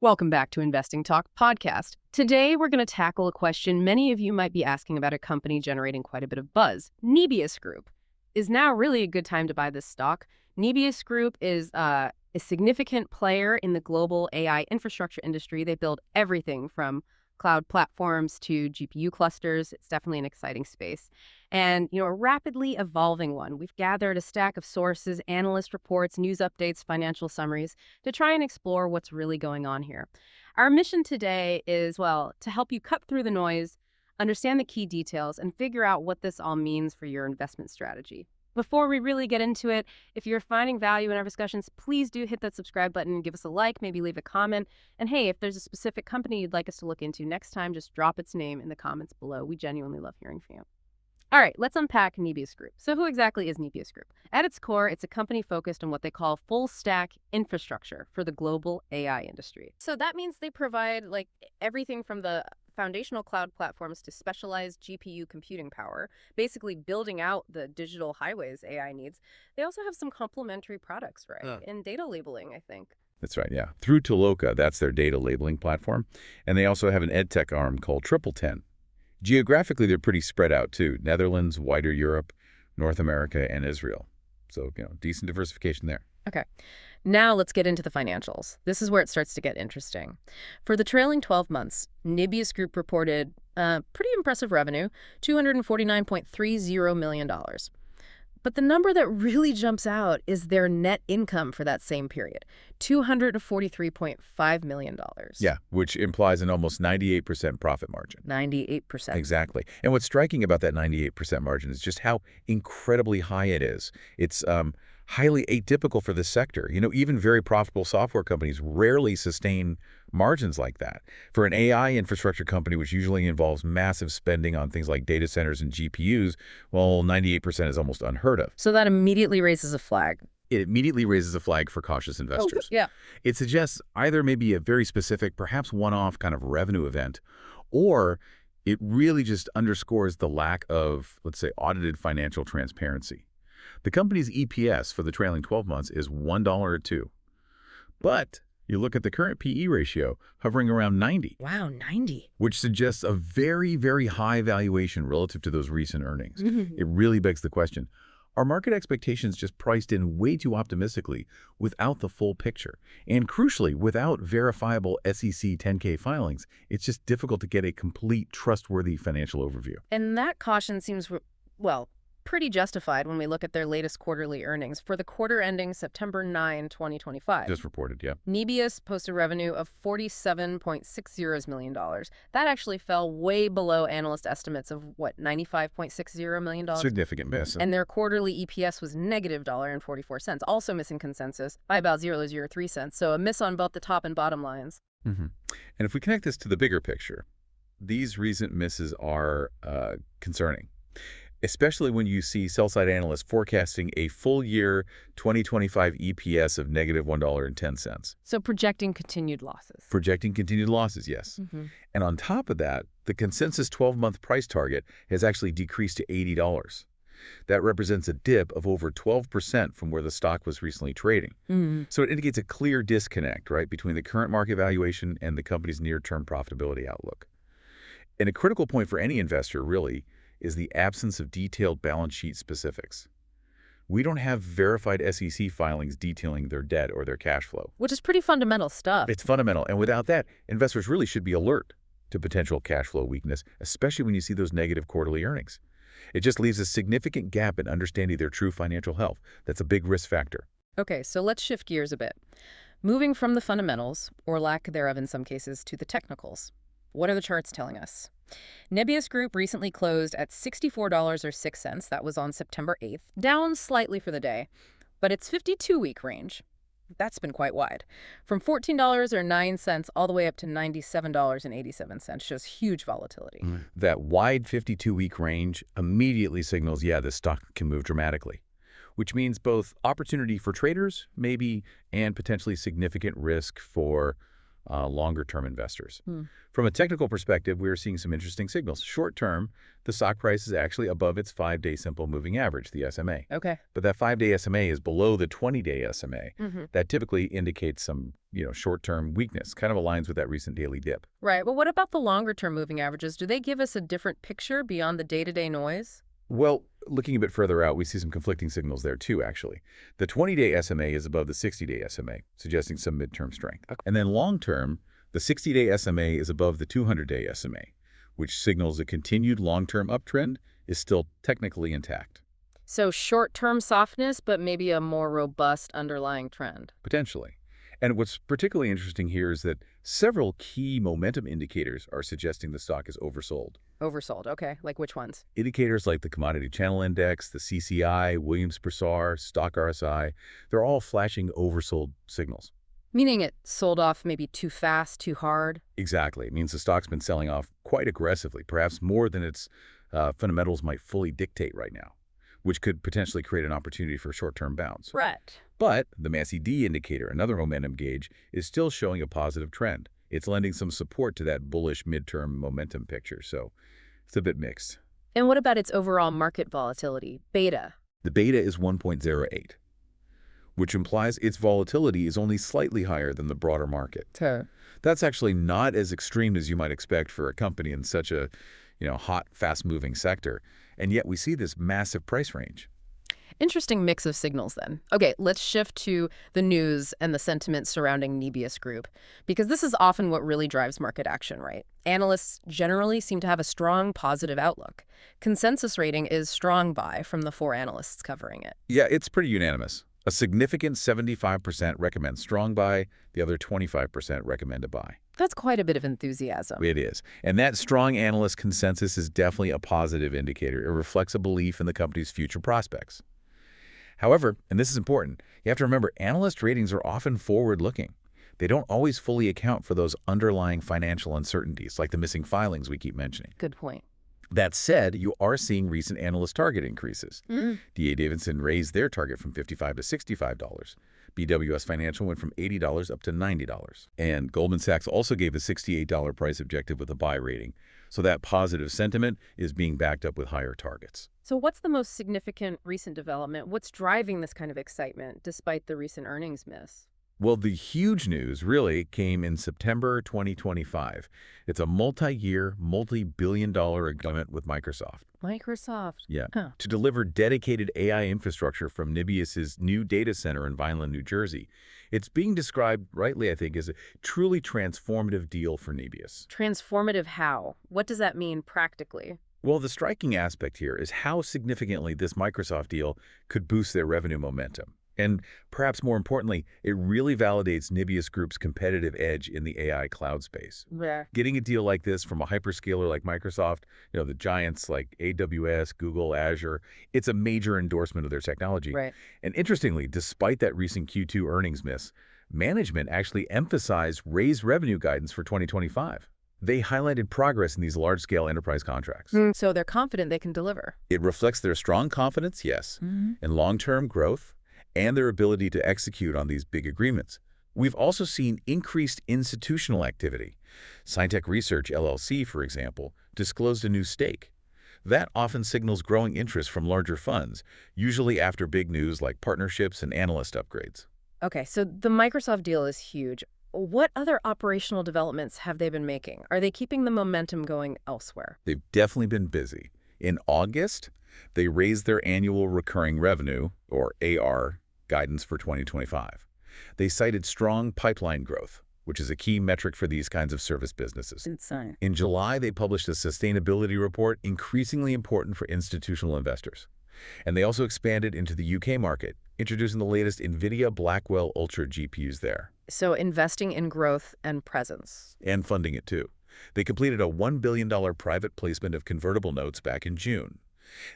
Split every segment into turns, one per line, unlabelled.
Welcome back to Investing Talk podcast. Today, we're going to tackle a question many of you might be asking about a company generating quite a bit of buzz, Nebius Group. Is now really a good time to buy this stock? Nebius Group is a significant player in the global AI infrastructure industry. They build everything from cloud platforms to GPU clusters. It's definitely an exciting space. And, a rapidly evolving one. We've gathered a stack of sources, analyst reports, news updates, financial summaries to try and explore what's really going on here. Our mission today is, to help you cut through the noise, understand the key details, and figure out what this all means for your investment strategy. Before we really get into it, if you're finding value in our discussions, please do hit that subscribe button, give us a like, maybe leave a comment. And hey, if there's a specific company you'd like us to look into next time, just drop its name in the comments below. We genuinely love hearing from you. All right, let's unpack Nebius Group. So who exactly is Nebius Group? At its core, it's a company focused on what they call full stack infrastructure for the global AI industry. So that means they provide everything from the foundational cloud platforms to specialized GPU computing power, basically building out the digital highways AI needs. They also have some complementary products, right? In data labeling, I think.
That's right, yeah. Through Toloka, that's their data labeling platform. And they also have an edtech arm called 1010. Geographically, they're pretty spread out, too. Netherlands, wider Europe, North America, and Israel. So, decent diversification there.
Okay. Now let's get into the financials. This is where it starts to get interesting. For the trailing 12 months, Nebius Group reported pretty impressive revenue, $249.30 million. But the number that really jumps out is their net income for that same period, $243.5 million.
Yeah, which implies an almost 98% profit margin.
98%.
Exactly. And what's striking about that 98% margin is just how incredibly high it is. It's highly atypical for this sector. Even very profitable software companies rarely sustain margins like that. For an AI infrastructure company, which usually involves massive spending on things like data centers and GPUs, 98% is almost unheard of.
So that immediately raises a flag.
It immediately raises a flag for cautious investors.
Yeah.
It suggests either maybe a very specific, perhaps one-off kind of revenue event, or it really just underscores the lack of, let's say, audited financial transparency. The company's EPS for the trailing 12 months is $1 or $2. But you look at the current PE ratio hovering around 90.
Wow, 90.
Which suggests a very, very high valuation relative to those recent earnings. It really begs the question, are market expectations just priced in way too optimistically without the full picture? And crucially, without verifiable SEC 10K filings, it's just difficult to get a complete, trustworthy financial overview.
And that caution seems, pretty justified when we look at their latest quarterly earnings for the quarter ending September 9, 2025.
Just reported, yeah.
Nebius posted revenue of $47.60 million. That actually fell way below analyst estimates of, $95.60 million?
Significant miss.
And their quarterly EPS was negative $1.44, also missing consensus by about 0.03 cents. So a miss on both the top and bottom lines.
And if we connect this to the bigger picture, these recent misses are concerning, especially when you see sell-side analysts forecasting a full-year 2025 EPS of negative $1.10.
So projecting continued losses.
Projecting continued losses, yes. And on top of that, the consensus 12-month price target has actually decreased to $80. That represents a dip of over 12% from where the stock was recently trading. So it indicates a clear disconnect, right, between the current market valuation and the company's near-term profitability outlook. And a critical point for any investor, really, is the absence of detailed balance sheet specifics. We don't have verified SEC filings detailing their debt or their cash flow.
Which is pretty fundamental stuff.
It's fundamental, and without that, investors really should be alert to potential cash flow weakness, especially when you see those negative quarterly earnings. It just leaves a significant gap in understanding their true financial health. That's a big risk factor.
Okay, so let's shift gears a bit. Moving from the fundamentals, or lack thereof in some cases, to the technicals. What are the charts telling us? Nebius Group recently closed at $64.06. That was on September 8th, down slightly for the day, but its 52-week range, that's been quite wide. From $14.09 all the way up to $97.87 shows huge volatility.
That wide 52-week range immediately signals, the stock can move dramatically, which means both opportunity for traders, maybe, and potentially significant risk for longer-term investors.
Hmm.
From a technical perspective, we are seeing some interesting signals. Short-term, the stock price is actually above its 5-day simple moving average, the SMA.
Okay.
But that 5-day SMA is below the 20-day SMA.
Mm-hmm.
That typically indicates some, short-term weakness, kind of aligns with that recent daily dip.
Right. Well, what about the longer-term moving averages? Do they give us a different picture beyond the day-to-day noise?
Well, looking a bit further out, we see some conflicting signals there too, actually. The 20-day SMA is above the 60-day SMA, suggesting some midterm strength.
Okay.
And then long-term, the 60-day SMA is above the 200-day SMA, which signals a continued long-term uptrend is still technically intact.
So short-term softness, but maybe a more robust underlying trend.
Potentially. And what's particularly interesting here is that several key momentum indicators are suggesting the stock is oversold.
Oversold. Okay. Like which ones?
Indicators like the Commodity Channel Index, the CCI, Williams-Persar, Stock RSI, they're all flashing oversold signals.
Meaning it sold off maybe too fast, too hard?
Exactly. It means the stock's been selling off quite aggressively, perhaps more than its fundamentals might fully dictate right now, which could potentially create an opportunity for a short-term bounce.
Right.
But the MACD indicator, another momentum gauge, is still showing a positive trend. It's lending some support to that bullish midterm momentum picture, so it's a bit mixed.
And what about its overall market volatility, beta?
The beta is 1.08, which implies its volatility is only slightly higher than the broader market. That's actually not as extreme as you might expect for a company in such a, hot, fast-moving sector, and yet we see this massive price range.
Interesting mix of signals then. Okay, let's shift to the news and the sentiment surrounding Nebius Group, because this is often what really drives market action, right? Analysts generally seem to have a strong positive outlook. Consensus rating is strong buy from the 4 analysts covering it.
Yeah, it's pretty unanimous. A significant 75% recommend strong buy, the other 25% recommend a buy.
That's quite a bit of enthusiasm.
It is. And that strong analyst consensus is definitely a positive indicator. It reflects a belief in the company's future prospects. However, and this is important, you have to remember analyst ratings are often forward-looking. They don't always fully account for those underlying financial uncertainties, like the missing filings we keep mentioning.
Good point.
That said, you are seeing recent analyst target increases. D.A. Davidson raised their target from $55 to $65. BWS Financial went from $80 up to $90. And Goldman Sachs also gave a $68 price objective with a buy rating. So that positive sentiment is being backed up with higher targets.
So what's the most significant recent development? What's driving this kind of excitement despite the recent earnings miss?
Well, the huge news really came in September 2025. It's a multi-year, multi-billion-dollar agreement with Microsoft.
Microsoft.
Yeah.
Huh.
To deliver dedicated AI infrastructure from Nebius's new data center in Vineland, New Jersey. It's being described, rightly I think, as a truly transformative deal for Nebius.
Transformative how? What does that mean practically?
Well, the striking aspect here is how significantly this Microsoft deal could boost their revenue momentum. And perhaps more importantly, it really validates Nebius Group's competitive edge in the AI cloud space.
Yeah.
Getting a deal like this from a hyperscaler like Microsoft, the giants like AWS, Google, Azure, it's a major endorsement of their technology.
Right.
And interestingly, despite that recent Q2 earnings miss, management actually emphasized raised revenue guidance for 2025. They highlighted progress in these large-scale enterprise contracts.
So they're confident they can deliver.
It reflects their strong confidence, yes, in long-term growth, and their ability to execute on these big agreements. We've also seen increased institutional activity. Scientech Research LLC, for example, disclosed a new stake. That often signals growing interest from larger funds, usually after big news like partnerships and analyst upgrades.
Okay, so the Microsoft deal is huge. What other operational developments have they been making? Are they keeping the momentum going elsewhere?
They've definitely been busy. In August, they raised their annual recurring revenue, or AR, guidance for 2025. They cited strong pipeline growth, which is a key metric for these kinds of service businesses.
Insane.
In July, they published a sustainability report increasingly important for institutional investors. And they also expanded into the UK market, introducing the latest NVIDIA Blackwell Ultra GPUs there.
So investing in growth and presence.
And funding it too. They completed a $1 billion private placement of convertible notes back in June.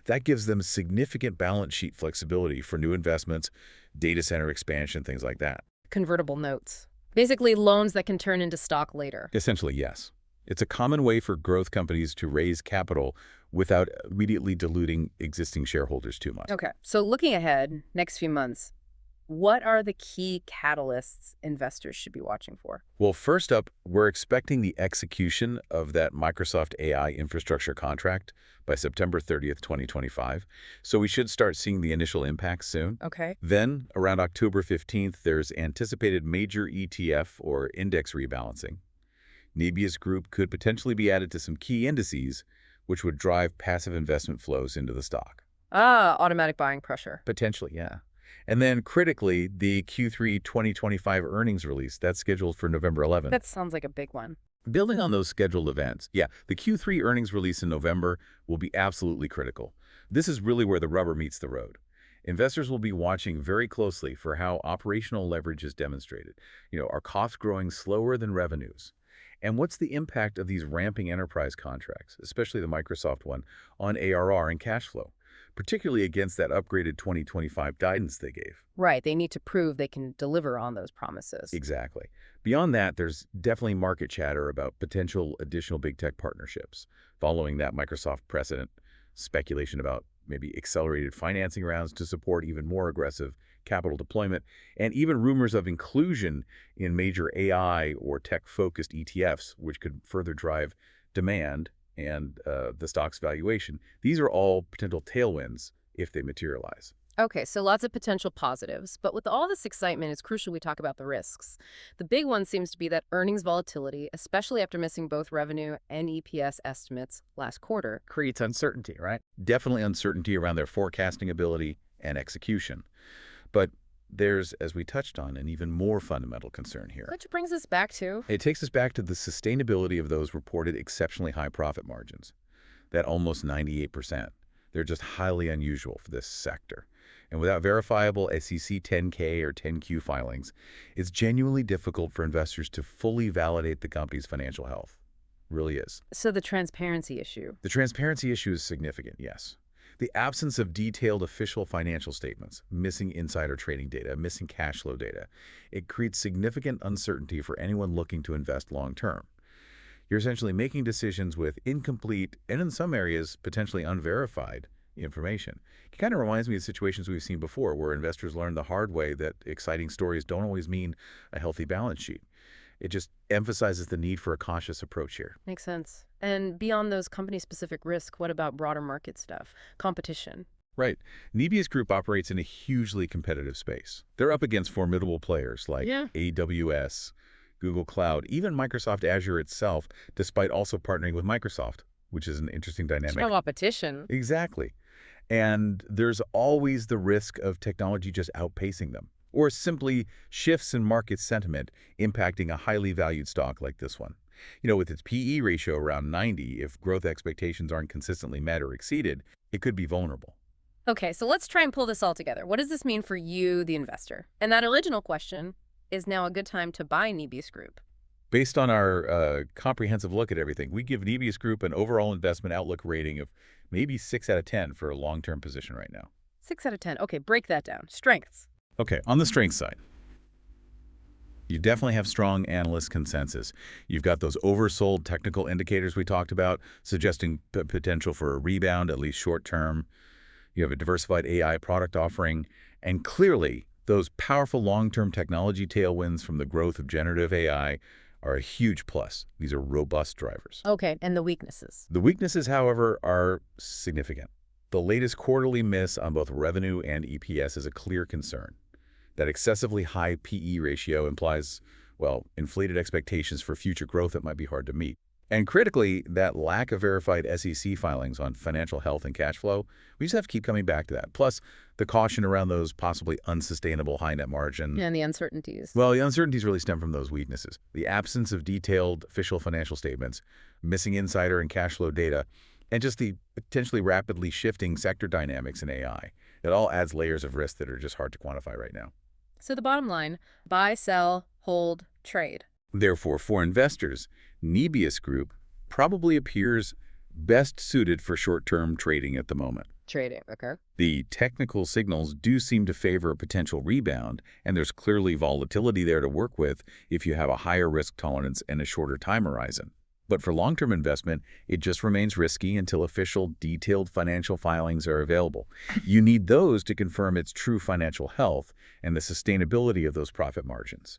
That gives them significant balance sheet flexibility for new investments, data center expansion, things like that.
Convertible notes. Basically loans that can turn into stock later.
Essentially, yes. It's a common way for growth companies to raise capital without immediately diluting existing shareholders too much.
Okay, so looking ahead, next few months, What are the key catalysts investors should be watching for?
Well, first up, we're expecting the execution of that Microsoft AI infrastructure contract by September 30th, 2025. So we should start seeing the initial impacts soon.
Okay.
Then, around October 15th, there's anticipated major ETF or index rebalancing. Nebius Group could potentially be added to some key indices, which would drive passive investment flows into the stock.
Ah, automatic buying pressure.
Potentially, yeah. And then critically, the Q3 2025 earnings release, that's scheduled for November 11th.
That sounds like a big one.
Building on those scheduled events, yeah, the Q3 earnings release in November will be absolutely critical. This is really where the rubber meets the road. Investors will be watching very closely for how operational leverage is demonstrated. Are costs growing slower than revenues? And what's the impact of these ramping enterprise contracts, especially the Microsoft one, on ARR and cash flow, particularly against that upgraded 2025 guidance they gave?
Right. They need to prove they can deliver on those promises.
Exactly. Beyond that, there's definitely market chatter about potential additional big tech partnerships. Following that Microsoft precedent, speculation about maybe accelerated financing rounds to support even more aggressive capital deployment, and even rumors of inclusion in major AI or tech-focused ETFs, which could further drive demand and the stock's valuation. These are all potential tailwinds if they materialize.
Okay, so lots of potential positives, but with all this excitement, it's crucial we talk about the risks. The big one seems to be that earnings volatility, especially after missing both revenue and EPS estimates last quarter,
Creates uncertainty, right? Definitely uncertainty around their forecasting ability and execution. But there's, as we touched on, an even more fundamental concern here.
which brings us back to
It takes us back to the sustainability of those reported exceptionally high profit margins, that almost 98%. They're just highly unusual for this sector. And without verifiable SEC 10K or 10Q filings, it's genuinely difficult for investors to fully validate the company's financial health. Really is.
so the transparency issue.
The transparency issue is significant, yes. The absence of detailed official financial statements, missing insider trading data, missing cash flow data, it creates significant uncertainty for anyone looking to invest long term. You're essentially making decisions with incomplete and in some areas potentially unverified information. It kind of reminds me of situations we've seen before where investors learn the hard way that exciting stories don't always mean a healthy balance sheet. It just emphasizes the need for a cautious approach here.
Makes sense. And beyond those company-specific risks, what about broader market stuff? Competition.
Right. Nebius Group operates in a hugely competitive space. They're up against formidable players like
Yeah.
AWS, Google Cloud, even Microsoft Azure itself, despite also partnering with Microsoft, which is an interesting dynamic.
Competition.
Exactly. And there's always the risk of technology just outpacing them, or simply shifts in market sentiment impacting a highly valued stock like this one. With its PE ratio around 90, if growth expectations aren't consistently met or exceeded, it could be vulnerable.
Okay, so let's try and pull this all together. What does this mean for you, the investor? And that original question, is now a good time to buy Nebius Group?
Based on our comprehensive look at everything, we give Nebius Group an overall investment outlook rating of maybe 6 out of 10 for a long-term position right now.
6 out of 10. Okay, break that down. Strengths.
Okay, on the strength side, you definitely have strong analyst consensus. You've got those oversold technical indicators we talked about, suggesting potential for a rebound, at least short-term. You have a diversified AI product offering, and clearly, those powerful long-term technology tailwinds from the growth of generative AI are a huge plus. These are robust drivers.
Okay, and the weaknesses.
The weaknesses, however, are significant. The latest quarterly miss on both revenue and EPS is a clear concern. That excessively high PE ratio implies, well, inflated expectations for future growth that might be hard to meet. And critically, that lack of verified SEC filings on financial health and cash flow, we just have to keep coming back to that. Plus, the caution around those possibly unsustainable high net margin.
And the uncertainties.
Well, the uncertainties really stem from those weaknesses. The absence of detailed official financial statements, missing insider and cash flow data, and just the potentially rapidly shifting sector dynamics in AI. It all adds layers of risk that are just hard to quantify right now.
So the bottom line, buy, sell, hold, trade.
Therefore, for investors, Nebius Group probably appears best suited for short-term trading at the moment.
Trading, okay.
The technical signals do seem to favor a potential rebound, and there's clearly volatility there to work with if you have a higher risk tolerance and a shorter time horizon. But for long-term investment, it just remains risky until official, detailed financial filings are available. You need those to confirm its true financial health and the sustainability of those profit margins.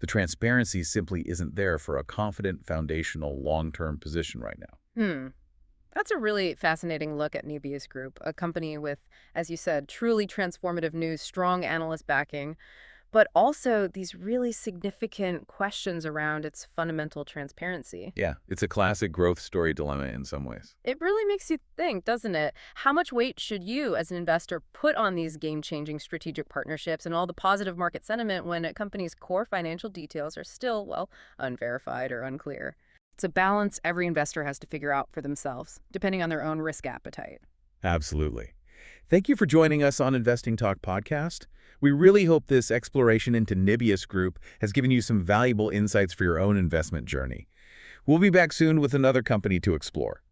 The transparency simply isn't there for a confident, foundational, long-term position right now.
That's a really fascinating look at Nebius Group, a company with, as you said, truly transformative news, strong analyst backing, but also these really significant questions around its fundamental transparency.
Yeah, it's a classic growth story dilemma in some ways.
It really makes you think, doesn't it? How much weight should you, as an investor, put on these game-changing strategic partnerships and all the positive market sentiment when a company's core financial details are still, well, unverified or unclear? It's a balance every investor has to figure out for themselves, depending on their own risk appetite.
Absolutely. Thank you for joining us on Investing Talk podcast. We really hope this exploration into Nebius Group has given you some valuable insights for your own investment journey. We'll be back soon with another company to explore.